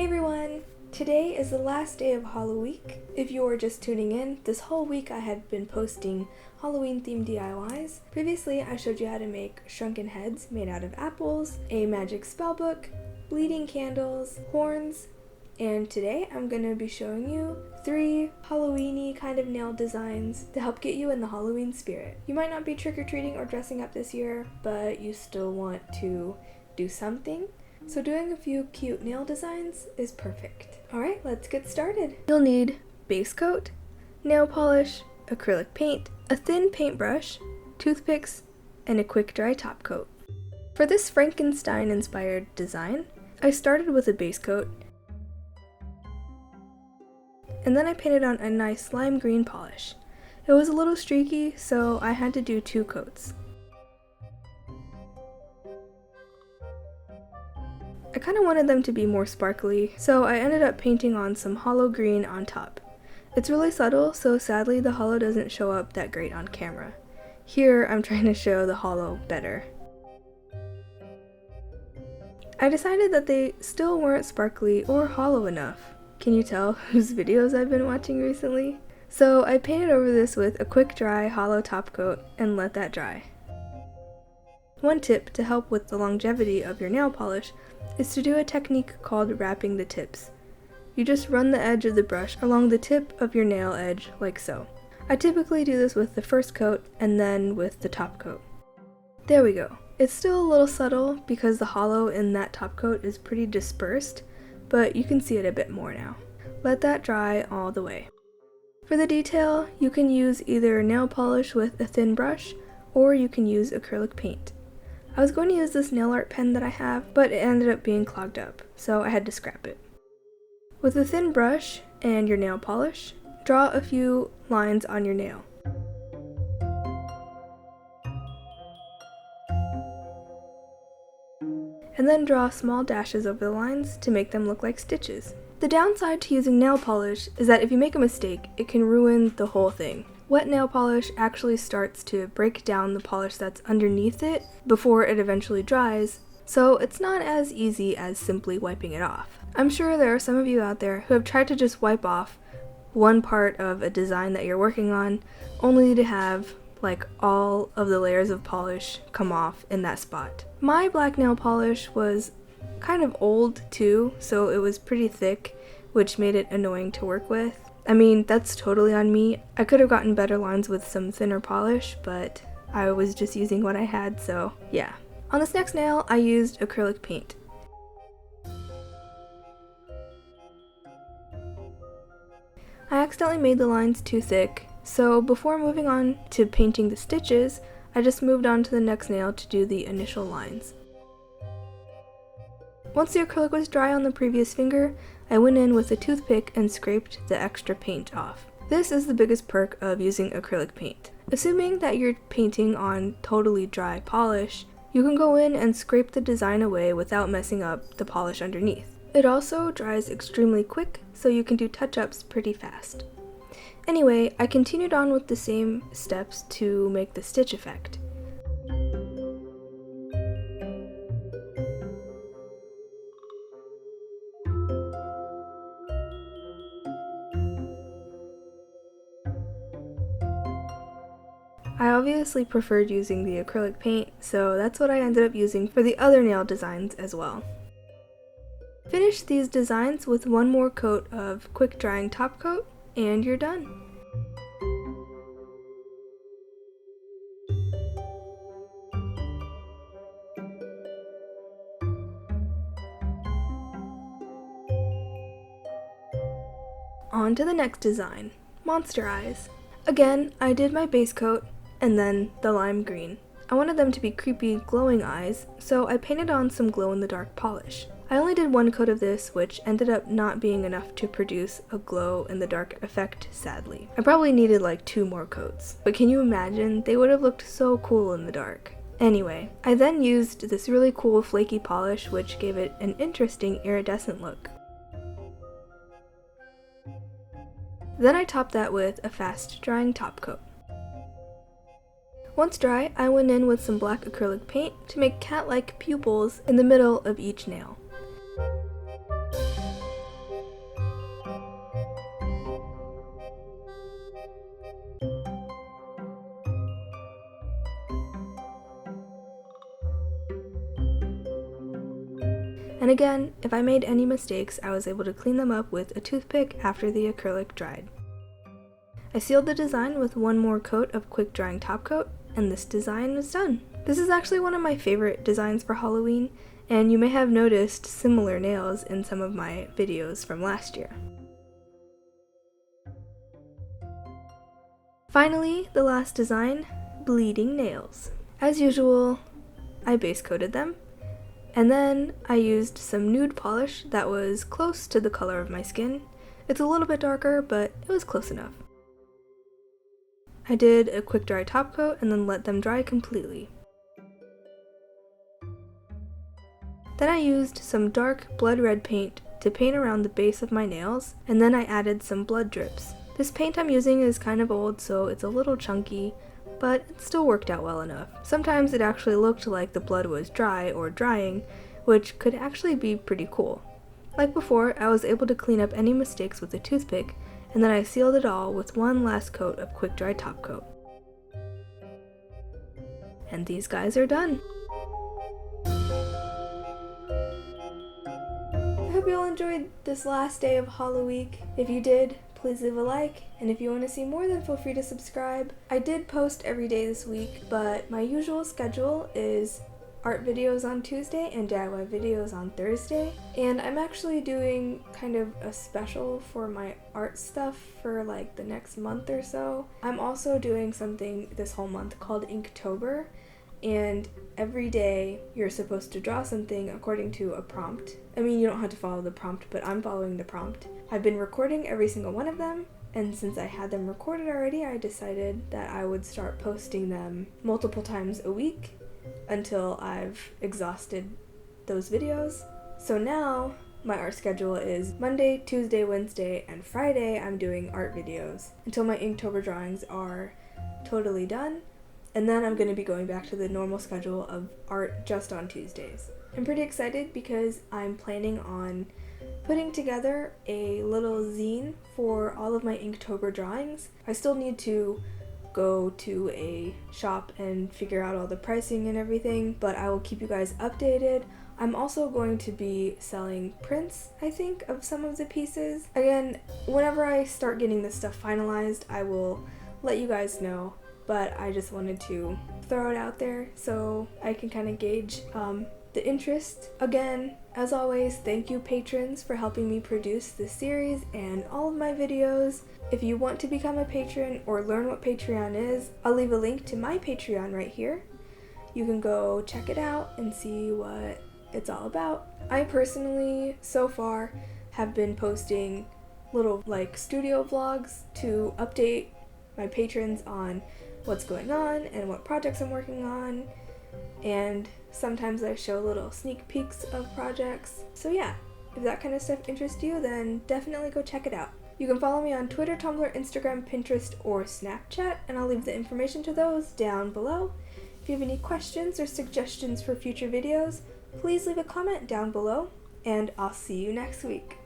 everyone! Today is the last day of Halloweek. If you are just tuning in, this whole week I had been posting Halloween themed DIYs. Previously I showed you how to make shrunken heads made out of apples, a magic spellbook, bleeding candles, horns, and today I'm going to be showing you 3 Halloween-y kind of nail designs to help get you in the Halloween spirit. You might not be trick-or-treating or dressing up this year, but you still want to do something. So doing a few cute nail designs is perfect. Alright, let's get started. You'll need base coat, nail polish, acrylic paint, a thin paintbrush, toothpicks, and a quick dry top coat. For this Frankenstein inspired design, I started with a base coat, and then I painted on a nice lime green polish. It was a little streaky, so I had to do 2 coats. I kind of wanted them to be more sparkly, so I ended up painting on some hollow green on top. It's really subtle, so sadly the hollow doesn't show up that great on camera. Here I'm trying to show the hollow better. I decided that they still weren't sparkly or hollow enough. Can you tell whose videos I've been watching recently? So I painted over this with a quick dry hollow top coat and let that dry. One tip to help with the longevity of your nail polish is to do a technique called wrapping the tips. You just run the edge of the brush along the tip of your nail edge like so. I typically do this with the first coat and then with the top coat. There we go. It's still a little subtle because the hollow in that top coat is pretty dispersed, but you can see it a bit more now. Let that dry all the way. For the detail, you can use either nail polish with a thin brush, or you can use acrylic paint. I was going to use this nail art pen that I have, but it ended up being clogged up, so I had to scrap it. With a thin brush and your nail polish, draw a few lines on your nail. And then draw small dashes over the lines to make them look like stitches. The downside to using nail polish is that if you make a mistake, it can ruin the whole thing. Wet nail polish actually starts to break down the polish that's underneath it before it eventually dries, so it's not as easy as simply wiping it off. I'm sure there are some of you out there who have tried to just wipe off one part of a design that you're working on, only to have like all of the layers of polish come off in that spot. My black nail polish was kind of old too, so it was pretty thick, which made it annoying to work with. I mean, that's totally on me. I could have gotten better lines with some thinner polish, but I was just using what I had, so yeah. On this next nail, I used acrylic paint. I accidentally made the lines too thick, so before moving on to painting the stitches, I just moved on to the next nail to do the initial lines. Once the acrylic was dry on the previous finger, I went in with a toothpick and scraped the extra paint off. This is the biggest perk of using acrylic paint. Assuming that you're painting on totally dry polish, you can go in and scrape the design away without messing up the polish underneath. It also dries extremely quick, so you can do touch-ups pretty fast. Anyway, I continued on with the same steps to make the stitch effect. I obviously preferred using the acrylic paint, so that's what I ended up using for the other nail designs as well. Finish these designs with one more coat of quick drying top coat, and you're done. On to the next design, monster eyes. Again, I did my base coat, and then the lime green. I wanted them to be creepy, glowing eyes, so I painted on some glow-in-the-dark polish. I only did 1 coat of this, which ended up not being enough to produce a glow-in-the-dark effect, sadly. I probably needed like 2 more coats, but can you imagine? They would have looked so cool in the dark. Anyway, I then used this really cool flaky polish, which gave it an interesting iridescent look. Then I topped that with a fast-drying top coat. Once dry, I went in with some black acrylic paint to make cat-like pupils in the middle of each nail. And again, if I made any mistakes, I was able to clean them up with a toothpick after the acrylic dried. I sealed the design with one more coat of quick drying top coat, and this design was done. This is actually one of my favorite designs for Halloween, and you may have noticed similar nails in some of my videos from last year. Finally, the last design, bleeding nails. As usual, I base coated them, and then I used some nude polish that was close to the color of my skin. It's a little bit darker, but it was close enough. I did a quick dry top coat and then let them dry completely. Then I used some dark blood red paint to paint around the base of my nails, and then I added some blood drips. This paint I'm using is kind of old, so it's a little chunky, but it still worked out well enough. Sometimes it actually looked like the blood was dry or drying, which could actually be pretty cool. Like before, I was able to clean up any mistakes with a toothpick, and then I sealed it all with one last coat of quick dry top coat. And these guys are done. I hope you all enjoyed this last day of Halloweek. If you did, please leave a like, and if you want to see more, then feel free to subscribe. I did post every day this week, but my usual schedule is art videos on Tuesday and DIY videos on Thursday, and I'm actually doing kind of a special for my art stuff for like the next month or so. I'm also doing something this whole month called Inktober, and every day you're supposed to draw something according to a prompt. I mean, you don't have to follow the prompt, but I'm following the prompt. I've been recording every single one of them, and since I had them recorded already, I decided that I would start posting them multiple times a week until I've exhausted those videos. So now my art schedule is Monday, Tuesday, Wednesday, and Friday I'm doing art videos until my Inktober drawings are totally done, and then I'm going to be going back to the normal schedule of art just on Tuesdays. I'm pretty excited because I'm planning on putting together a little zine for all of my Inktober drawings. I still need to go to a shop and figure out all the pricing and everything, but I will keep you guys updated. I'm also going to be selling prints, I think, of some of the pieces. Again, whenever I start getting this stuff finalized, I will let you guys know, but I just wanted to throw it out there so I can kind of gauge the interest. Again, as always, thank you patrons for helping me produce this series and all of my videos. If you want to become a patron or learn what Patreon is, I'll leave a link to my Patreon right here. You can go check it out and see what it's all about. I personally, so far, have been posting little like studio vlogs to update my patrons on what's going on and what projects I'm working on, and sometimes I show little sneak peeks of projects. So yeah, if that kind of stuff interests you, then definitely go check it out. You can follow me on Twitter, Tumblr, Instagram, Pinterest, or Snapchat, and I'll leave the information to those down below. If you have any questions or suggestions for future videos, please leave a comment down below, and I'll see you next week.